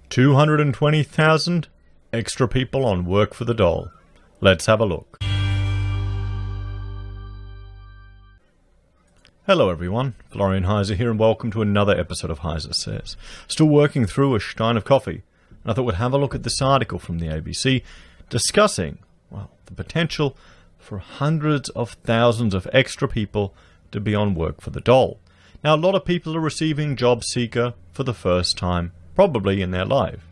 220,000 extra people on work for the Dole. Let's have a look. Hello everyone, Florian.Heise here, and welcome to another episode of HeiseSays. Still working through a stein of coffee, and I thought we'd have a look at this article from the ABC discussing, well, the potential for hundreds of thousands of extra people to be on work for the Dole. Now, a lot of people are receiving job seeker for the first time, probably in their life.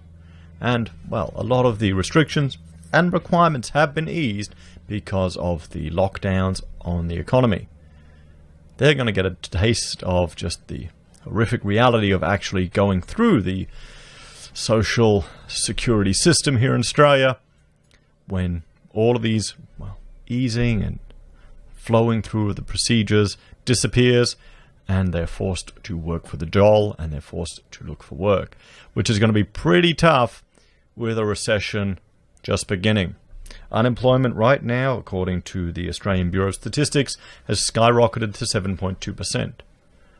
And, well, a lot of the restrictions and requirements have been eased because of the lockdowns on the economy. They're going to get a taste of just the horrific reality of actually going through the social security system here in Australia when all of these, well, easing and flowing through the procedures disappears, and they're forced to work for the Dole, and they're forced to look for work, which is going to be pretty tough with a recession just beginning. Unemployment right now, according to the Australian Bureau of Statistics, has skyrocketed to 7.2%.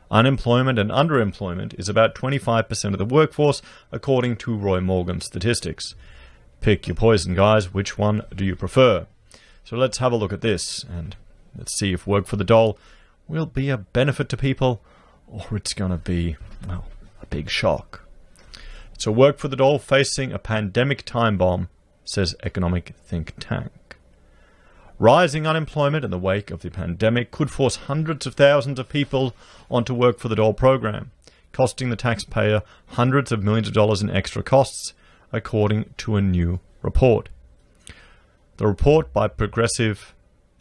Unemployment and underemployment is about 25% of the workforce, according to Roy Morgan's statistics. Pick your poison, guys. Which one do you prefer? So let's have a look at this, and let's see if work for the Dole will be a benefit to people, or it's going to be, well, a big shock. So work for the Dole facing a pandemic time bomb, says economic think tank. Rising unemployment in the wake of the pandemic could force hundreds of thousands of people onto work for the Dole program, costing the taxpayer hundreds of millions of dollars in extra costs, according to a new report. The report by progressive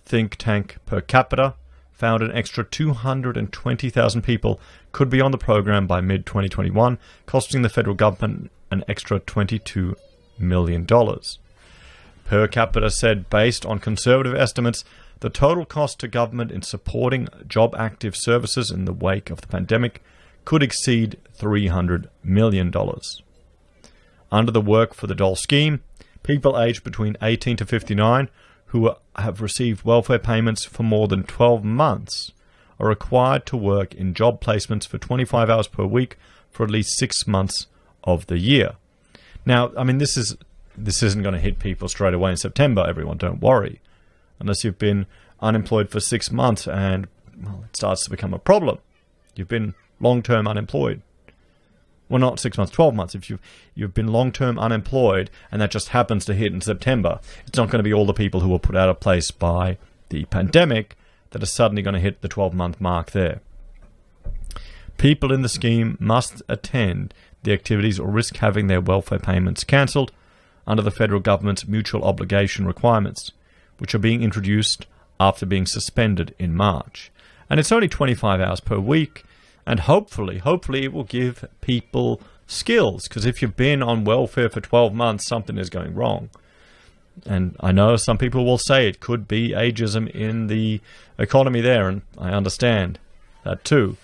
think tank Per Capita found an extra 220,000 people could be on the program by mid-2021, costing the federal government an extra $22 million. Per Capita said, based on conservative estimates, the total cost to government in supporting job-active services in the wake of the pandemic could exceed $300 million. Under the Work for the Dole scheme, people aged between 18 to 59 who have received welfare payments for more than 12 months are required to work in job placements for 25 hours per week for at least 6 months of the year. Now, I mean, this isn't going to hit people straight away in September, everyone, don't worry. Unless you've been unemployed for 6 months and, well, it starts to become a problem. You've been long-term unemployed. Well, not 6 months, 12 months. If you've been long-term unemployed and that just happens to hit in September, it's not going to be all the people who were put out of place by the pandemic that are suddenly going to hit the 12-month mark there. People in the scheme must attend the activities or risk having their welfare payments cancelled under the federal government's mutual obligation requirements, which are being introduced after being suspended in March. And it's only 25 hours per week. And hopefully it will give people skills, because if you've been on welfare for 12 months, something is going wrong. And I know some people will say it could be ageism in the economy there, and I understand that too.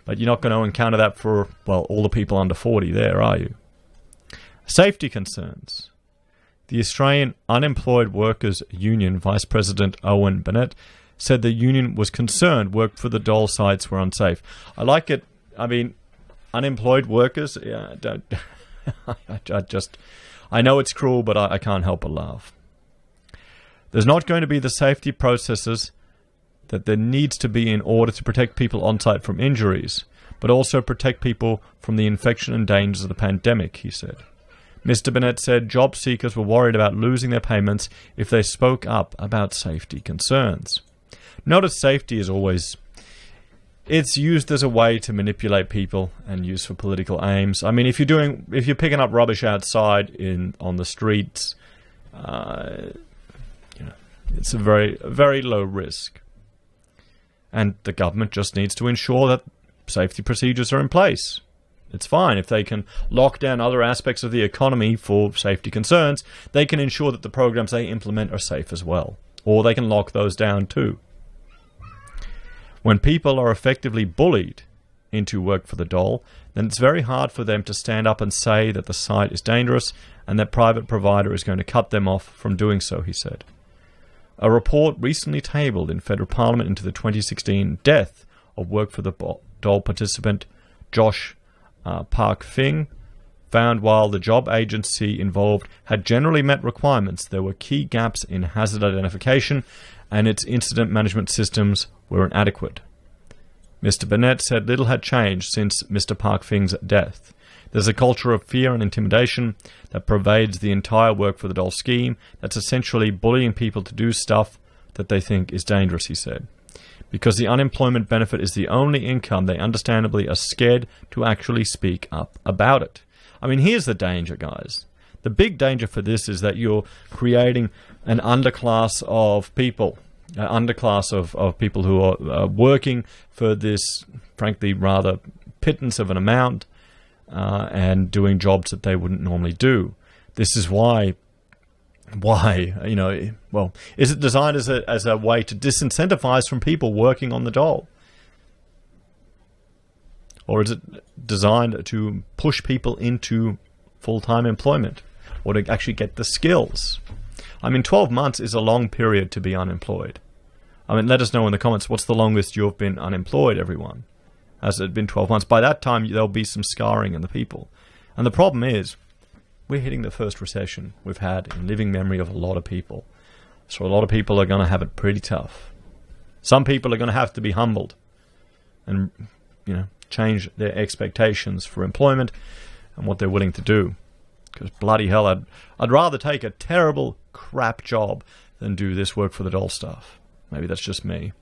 But you're not going to encounter that for, well, all the people under 40 there, are you? Safety concerns. The Australian Unemployed Workers Union Vice President Owen Bennett said the union was concerned work for the Dole sites were unsafe. I like it. I mean, unemployed workers, yeah, I know it's cruel, but I can't help but laugh. There's not going to be the safety processes that there needs to be in order to protect people on site from injuries, but also protect people from the infection and dangers of the pandemic, he said. Mr. Bennett said job seekers were worried about losing their payments if they spoke up about safety concerns. Notice safety is always, it's used as a way to manipulate people and used for political aims. I mean, if you're picking up rubbish outside on the streets, it's a very low risk. And the government just needs to ensure that safety procedures are in place. It's fine if they can lock down other aspects of the economy for safety concerns. They can ensure that the programs they implement are safe as well. Or they can lock those down too. When people are effectively bullied into work for the Dole, then it's very hard for them to stand up and say that the site is dangerous and that private provider is going to cut them off from doing so, he said. A report recently tabled in federal parliament into the 2016 death of work for the Dole participant Josh Park Fing found while the job agency involved had generally met requirements, there were key gaps in hazard identification and its incident management systems were inadequate. Mr. Burnett said little had changed since Mr. Park Fing's death. There's a culture of fear and intimidation that pervades the entire Work for the Dole scheme that's essentially bullying people to do stuff that they think is dangerous, he said. Because the unemployment benefit is the only income, they understandably are scared to actually speak up about it. I mean, here's the danger, guys. The big danger for this is that you're creating an underclass of people, of people who are working for this, frankly, rather pittance of an amount and doing jobs that they wouldn't normally do. This is why, is it designed as a way to disincentivize from people working on the dole? Or is it designed to push people into full-time employment or to actually get the skills? I mean, 12 months is a long period to be unemployed. I mean, let us know in the comments, what's the longest you've been unemployed, everyone? Has it been 12 months? By that time, there'll be some scarring in the people. And the problem is, we're hitting the first recession we've had in living memory of a lot of people. So a lot of people are going to have it pretty tough. Some people are going to have to be humbled and, change their expectations for employment and what they're willing to do. Because bloody hell, I'd rather take a terrible crap job than do this Work for the Dole stuff. Maybe that's just me.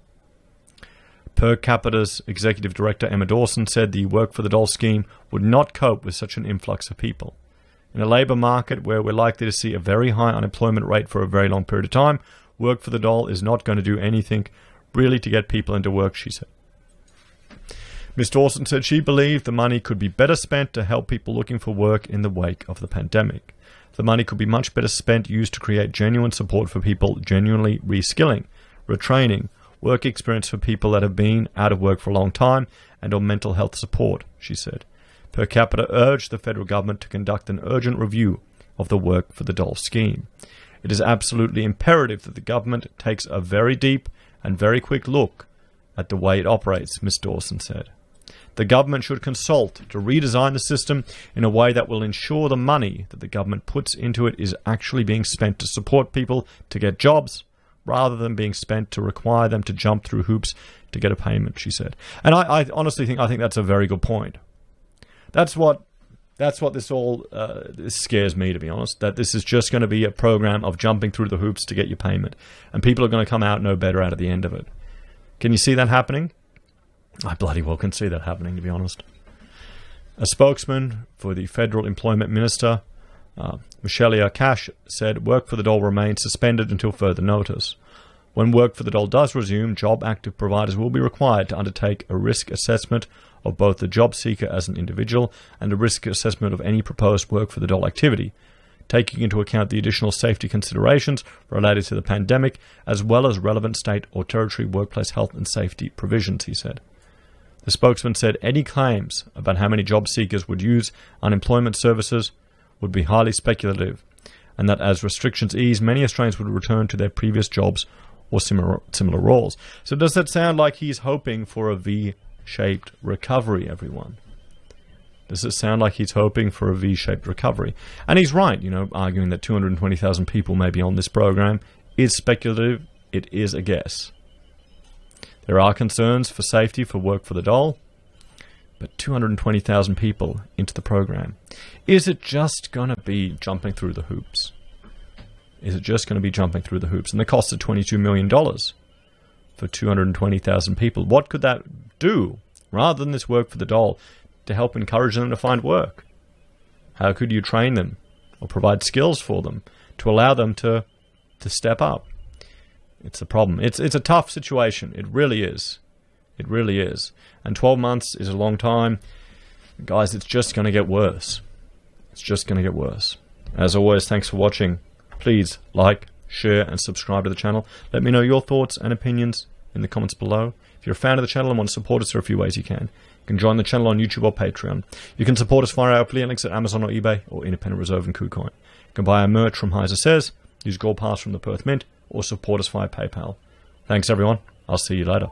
Per Capita's executive director Emma Dawson said the Work for the Dole scheme would not cope with such an influx of people. In a labour market where we're likely to see a very high unemployment rate for a very long period of time, Work for the Dole is not going to do anything really to get people into work, she said. Ms. Dawson said she believed the money could be better spent to help people looking for work in the wake of the pandemic. The money could be much better spent used to create genuine support for people genuinely reskilling, retraining, work experience for people that have been out of work for a long time, and on mental health support, she said. Per Capita urged the federal government to conduct an urgent review of the Work for the Dole scheme. It is absolutely imperative that the government takes a very deep and very quick look at the way it operates, Ms. Dawson said. The government should consult to redesign the system in a way that will ensure the money that the government puts into it is actually being spent to support people to get jobs, rather than being spent to require them to jump through hoops to get a payment, she said. And I honestly think that's a very good point. That's what this all this scares me, to be honest, that this is just going to be a program of jumping through the hoops to get your payment, and people are going to come out no better out at the end of it. Can you see that happening? I bloody well can see that happening, to be honest. A spokesman for the federal employment minister, Michelle Cash, said Work for the Dole remains suspended until further notice. When Work for the Dole does resume, job active providers will be required to undertake a risk assessment of both the job seeker as an individual and a risk assessment of any proposed Work for the Dole activity, taking into account the additional safety considerations related to the pandemic, as well as relevant state or territory workplace health and safety provisions, he said. The spokesman said any claims about how many job seekers would use unemployment services would be highly speculative, and that as restrictions ease, many Australians would return to their previous jobs or similar roles. So does that sound like he's hoping for a V-shaped recovery, everyone? Does it sound like he's hoping for a V-shaped recovery? And he's right, arguing that 220,000 people may be on this program is speculative. It is a guess. There are concerns for safety for Work for the Dole, but 220,000 people into the program. Is it just going to be jumping through the hoops? Is it just going to be jumping through the hoops? And the cost of $22 million for 220,000 people. What could that do, rather than this Work for the Dole, to help encourage them to find work? How could you train them or provide skills for them to allow them to step up? It's a problem. It's a tough situation. It really is. It really is. And 12 months is a long time. Guys, it's just going to get worse. It's just going to get worse. As always, thanks for watching. Please like, share, and subscribe to the channel. Let me know your thoughts and opinions in the comments below. If you're a fan of the channel and want to support us, there are a few ways you can. You can join the channel on YouTube or Patreon. You can support us via our affiliate links at Amazon or eBay or Independent Reserve and Kucoin. You can buy our merch from HeiseSays, use Gold Pass from the Perth Mint, or support us via PayPal. Thanks, everyone. I'll see you later.